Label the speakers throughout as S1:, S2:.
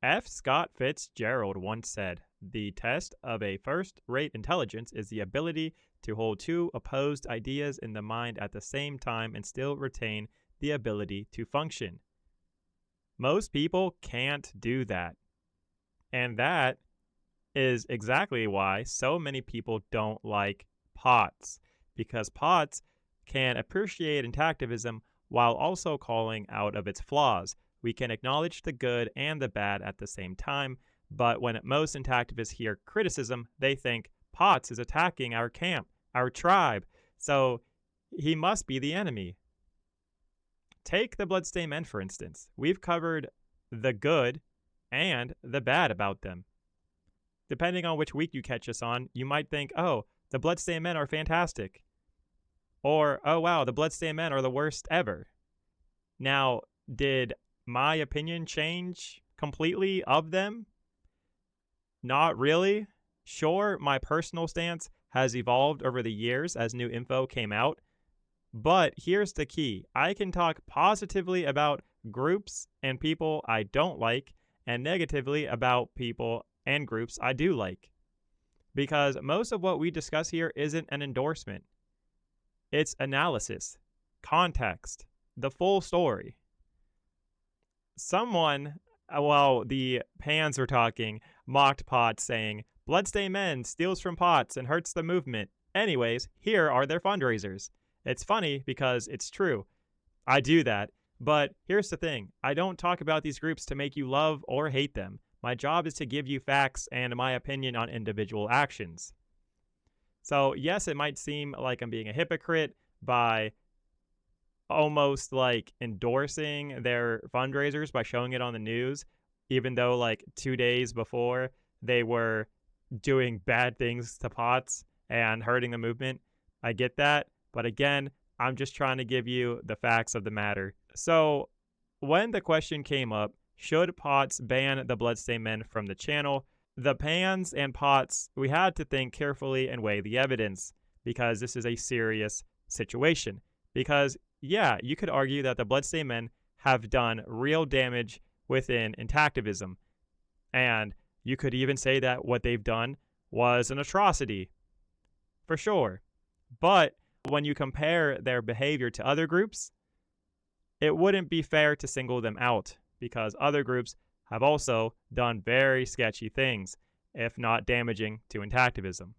S1: F. Scott Fitzgerald once said, "The test of a first-rate intelligence is the ability to hold two opposed ideas in the mind at the same time and still retain the ability to function." Most people can't do that. And that is exactly why so many people don't like POTS, because POTS can appreciate intactivism while also calling out of its flaws. We can acknowledge the good and the bad at the same time, but when most intactivists hear criticism, they think POTS is attacking our camp, our tribe, so he must be the enemy. Take the Bloodstained Men, for instance. We've covered the good and the bad about them. Depending on which week you catch us on, you might think, oh, the Bloodstained Men are fantastic. Or, oh wow, the Bloodstained Men are the worst ever. Now, did my opinion change completely of them? Not really. Sure, my personal stance has evolved over the years as new info came out. But here's the key. I can talk positively about groups and people I don't like, and negatively about people and groups I do like. Because most of what we discuss here isn't an endorsement. It's analysis, context, the full story. Someone, while the pans were talking, mocked POTS, saying, "Bloodstained Men steals from POTS and hurts the movement. Anyways, here are their fundraisers." It's funny because it's true. I do that. But here's the thing. I don't talk about these groups to make you love or hate them. My job is to give you facts and my opinion on individual actions. So yes, it might seem like I'm being a hypocrite by almost like endorsing their fundraisers by showing it on the news, even though like 2 days before they were doing bad things to POTS and hurting the movement. I get that. But again, I'm just trying to give you the facts of the matter. So when the question came up, should POTS ban the Bloodstained Men from the channel? The pans and POTS, we had to think carefully and weigh the evidence, because this is a serious situation. Because, yeah, you could argue that the Bloodstained Men have done real damage within Intactivism. And you could even say that what they've done was an atrocity. For sure. But when you compare their behavior to other groups, it wouldn't be fair to single them out, because other groups have also done very sketchy things, if not damaging to Intactivism.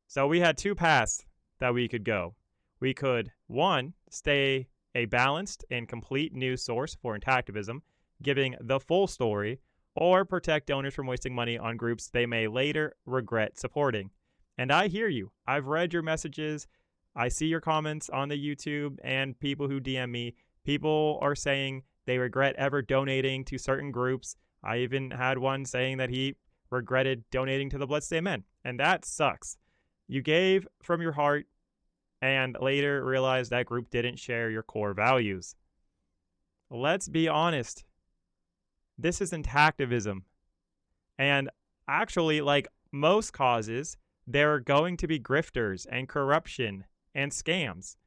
S1: So we had two paths that we could go. We could, one, stay a balanced and complete news source for Intactivism, giving the full story, or protect donors from wasting money on groups they may later regret supporting. And I hear you. I've read your messages. I see your comments on the YouTube and people who DM me. People are saying they regret ever donating to certain groups. I even had one saying that he regretted donating to the Bloodstained Men. And that sucks. You gave from your heart and later realized that group didn't share your core values. Let's be honest. This is Intactivism. And actually, like most causes, there are going to be grifters and corruption and scams.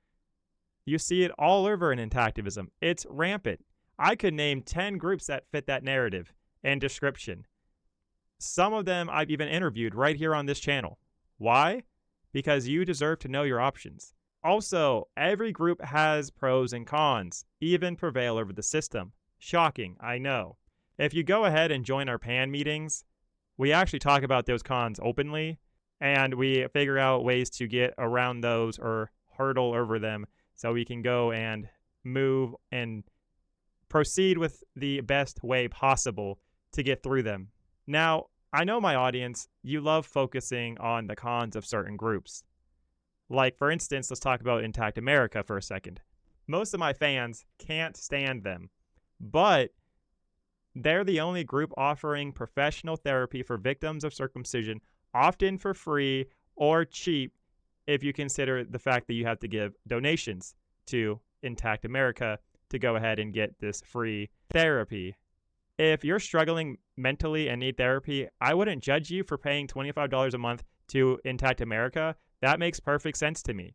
S1: You see it all over in Intactivism. It's rampant. I could name 10 groups that fit that narrative and description. Some of them I've even interviewed right here on this channel. Why? Because you deserve to know your options. Also, every group has pros and cons, even Prevail over the system. Shocking, I know. If you go ahead and join our PAN meetings, we actually talk about those cons openly, and we figure out ways to get around those or hurdle over them so we can go and move and proceed with the best way possible to get through them. Now, I know my audience, you love focusing on the cons of certain groups. Like, for instance, let's talk about Intact America for a second. Most of my fans can't stand them, but they're the only group offering professional therapy for victims of circumcision, often for free or cheap if you consider the fact that you have to give donations to Intact America to go ahead and get this free therapy. If you're struggling mentally and need therapy, I wouldn't judge you for paying $25 a month to Intact America. That makes perfect sense to me.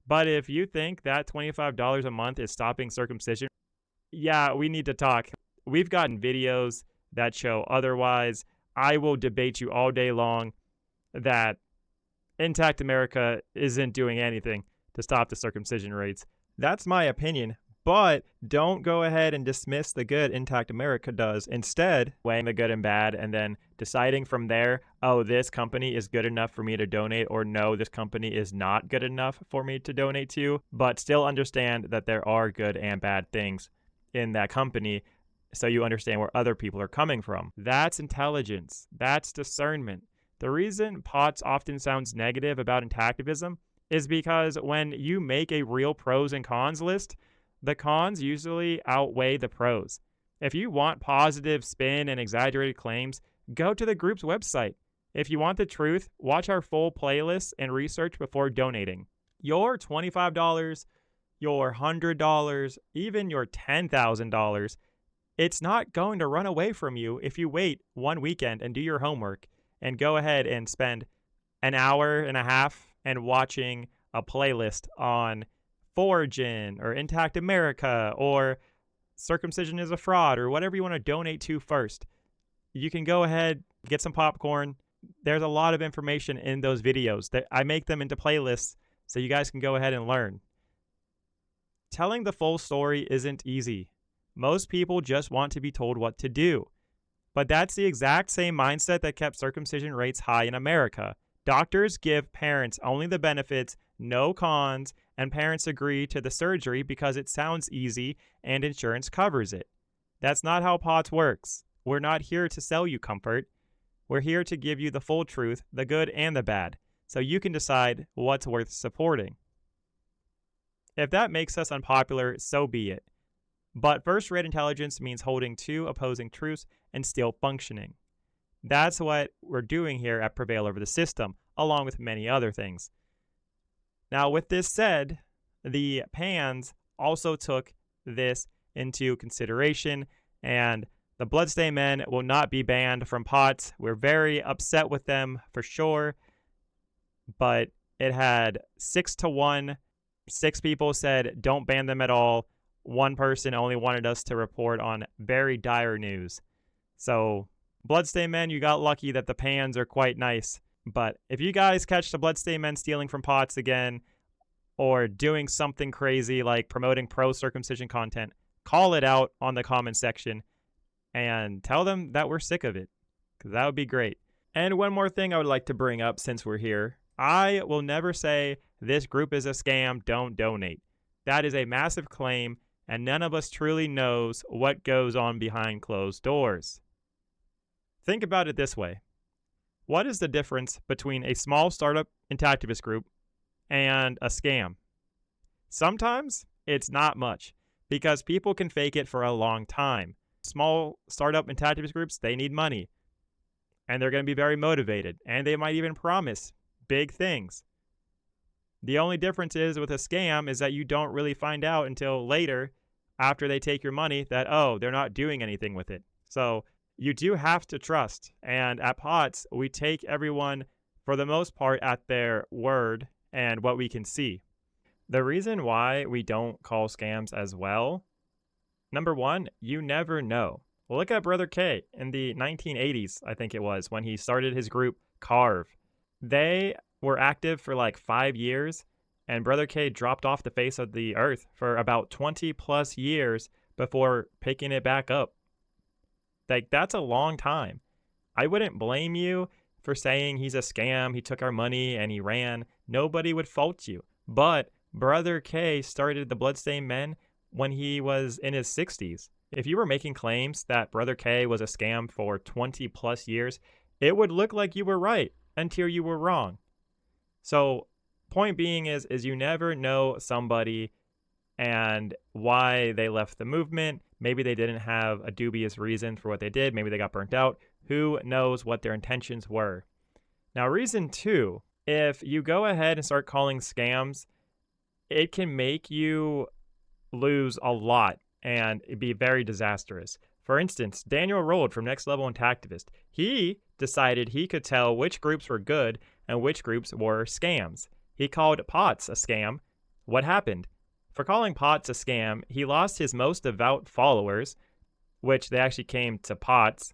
S1: But if you think that $25 a month is stopping circumcision, yeah, we need to talk. We've gotten videos that show otherwise. I will debate you all day long that Intact America isn't doing anything to stop the circumcision rates. That's my opinion, but don't go ahead and dismiss the good Intact America does. Instead, weighing the good and bad and then deciding from there, oh, this company is good enough for me to donate, or no, this company is not good enough for me to donate to, but still understand that there are good and bad things in that company so you understand where other people are coming from. That's intelligence. That's discernment. The reason POTS often sounds negative about Intactivism is because when you make a real pros and cons list, the cons usually outweigh the pros. If you want positive spin and exaggerated claims, go to the group's website. If you want the truth, watch our full playlist and research before donating. Your $25, your $100, even your $10,000, it's not going to run away from you if you wait one weekend and do your homework and go ahead and spend an hour and a half and watching a playlist on Foragin or Intact America or Circumcision is a Fraud or whatever you want to donate to first. You can go ahead, get some popcorn. There's a lot of information in those videos that I make them into playlists so you guys can go ahead and learn. Telling the full story isn't easy. Most people just want to be told what to do. But that's the exact same mindset that kept circumcision rates high in America. Doctors give parents only the benefits, no cons, and parents agree to the surgery because it sounds easy and insurance covers it. That's not how POTS works. We're not here to sell you comfort. We're here to give you the full truth, the good and the bad, so you can decide what's worth supporting. If that makes us unpopular, so be it. But first-rate intelligence means holding two opposing truths and still functioning. That's what we're doing here at Prevail over the system, along with many other things. Now, with this said, the PANs also took this into consideration, and the Bloodstained Men will not be banned from POTS. We're very upset with them for sure, but it had 6-1. 6 people said don't ban them at all. One person only wanted us to report on very dire news. So, Bloodstained Men, you got lucky that the PANs are quite nice. But if you guys catch the Bloodstained Men stealing from POTS again, or doing something crazy like promoting pro-circumcision content, call it out on the comment section and tell them that we're sick of it, because that would be great. And one more thing I would like to bring up since we're here. I will never say this group is a scam, don't donate. That is a massive claim, and none of us truly knows what goes on behind closed doors. Think about it this way. What is the difference between a small startup Intactivist group and a scam? Sometimes it's not much, because people can fake it for a long time. Small startup Intactivist groups, they need money, and they're going to be very motivated, and they might even promise big things. The only difference is with a scam is that you don't really find out until later after they take your money that, oh, they're not doing anything with it. So you do have to trust. And at POTS, we take everyone, for the most part, at their word and what we can see. The reason why we don't call scams as well, number one, you never know. Look at Brother K in the 1980s, I think it was, when he started his group Carve. They were active for like 5 years, and Brother K dropped off the face of the earth for about 20 plus years before picking it back up. Like, that's a long time. I wouldn't blame you for saying he's a scam, he took our money and he ran. Nobody would fault you. But Brother K started the Bloodstained Men when he was in his 60s. If you were making claims that Brother K was a scam for 20 plus years, it would look like you were right until you were wrong. So, point being is you never know somebody and why they left the movement. Maybe they didn't have a dubious reason for what they did. Maybe they got burnt out. Who knows what their intentions were? Now, reason 2, if you go ahead and start calling scams, it can make you lose a lot and it'd be very disastrous. For instance, Daniel Rold from Next Level Intactivist, he decided he could tell which groups were good and which groups were scams. He called POTS a scam. What happened? For calling POTS a scam, he lost his most devout followers, which they actually came to POTS.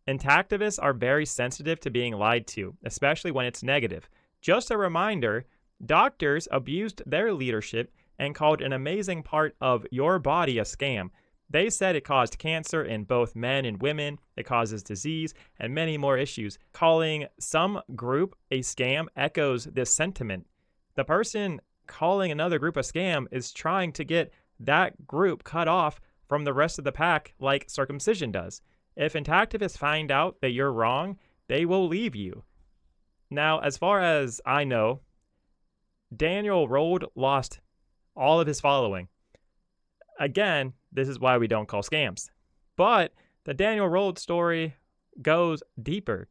S1: Intactivists are very sensitive to being lied to, especially when it's negative. Just a reminder, doctors abused their leadership and called an amazing part of your body a scam. They said it caused cancer in both men and women, it causes disease, and many more issues. Calling some group a scam echoes this sentiment. The person calling another group a scam is trying to get that group cut off from the rest of the pack like circumcision does. If intactivists find out that you're wrong, they will leave you. Now, as far as I know, Daniel Rold lost all of his following. Again, this is why we don't call scams. But the Daniel Rold story goes deeper.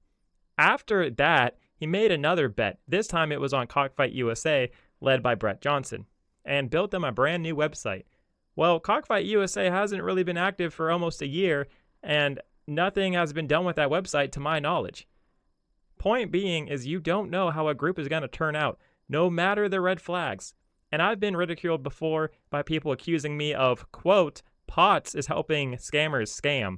S1: After that, he made another bet. This time it was on Cockfight USA, led by Brett Johnson, and built them a brand new website. Well, Cockfight USA hasn't really been active for almost a year, and nothing has been done with that website to my knowledge. Point being is you don't know how a group is going to turn out, no matter the red flags. And I've been ridiculed before by people accusing me of, quote, POTS is helping scammers scam.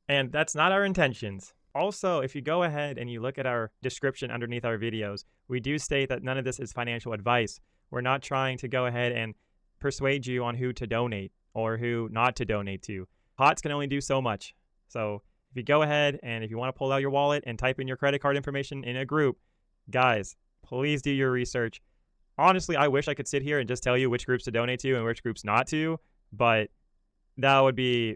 S1: And that's not our intentions. Also, if you go ahead and you look at our description underneath our videos, we do state that none of this is financial advice. We're not trying to go ahead and persuade you on who to donate or who not to donate to. POTS can only do so much. So if you go ahead and if you want to pull out your wallet and type in your credit card information in a group, guys, please do your research. Honestly, I wish I could sit here and just tell you which groups to donate to and which groups not to, but that would be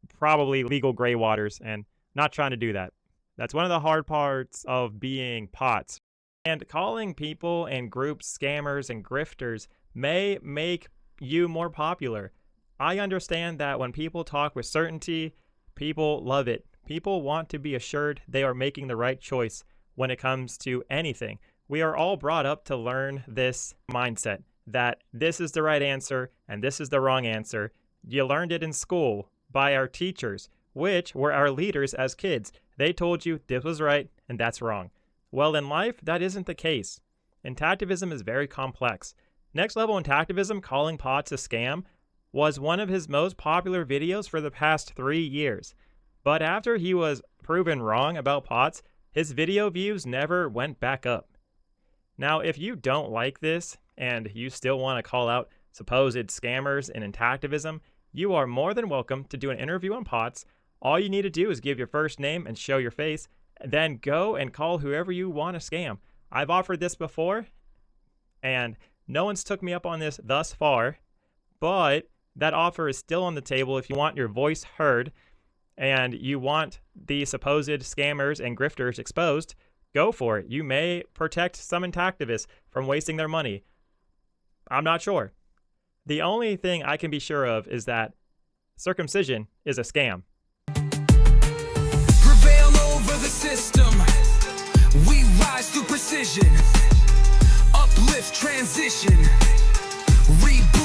S1: probably legal gray waters, and not trying to do that. That's one of the hard parts of being POTS. And calling people and groups scammers and grifters may make you more popular. I understand that when people talk with certainty, people love it. People want to be assured they are making the right choice when it comes to anything. We are all brought up to learn this mindset that this is the right answer and this is the wrong answer. You learned it in school by our teachers, which were our leaders as kids. They told you this was right and that's wrong. Well, in life, that isn't the case. Intactivism is very complex. Next Level Intactivism, calling POTS a scam, was one of his most popular videos for the past 3 years. But after he was proven wrong about POTS, his video views never went back up. Now, if you don't like this and you still want to call out supposed scammers in Intactivism, you are more than welcome to do an interview on POTS. All you need to do is give your first name and show your face, then go and call whoever you want to scam. I've offered this before, and no one's took me up on this thus far, but that offer is still on the table if you want your voice heard and you want the supposed scammers and grifters exposed. Go for it. You may protect some intactivists from wasting their money. I'm not sure. The only thing I can be sure of is that circumcision is a scam.
S2: Prevail over the system. We rise through precision. Uplift transition. Rebuild.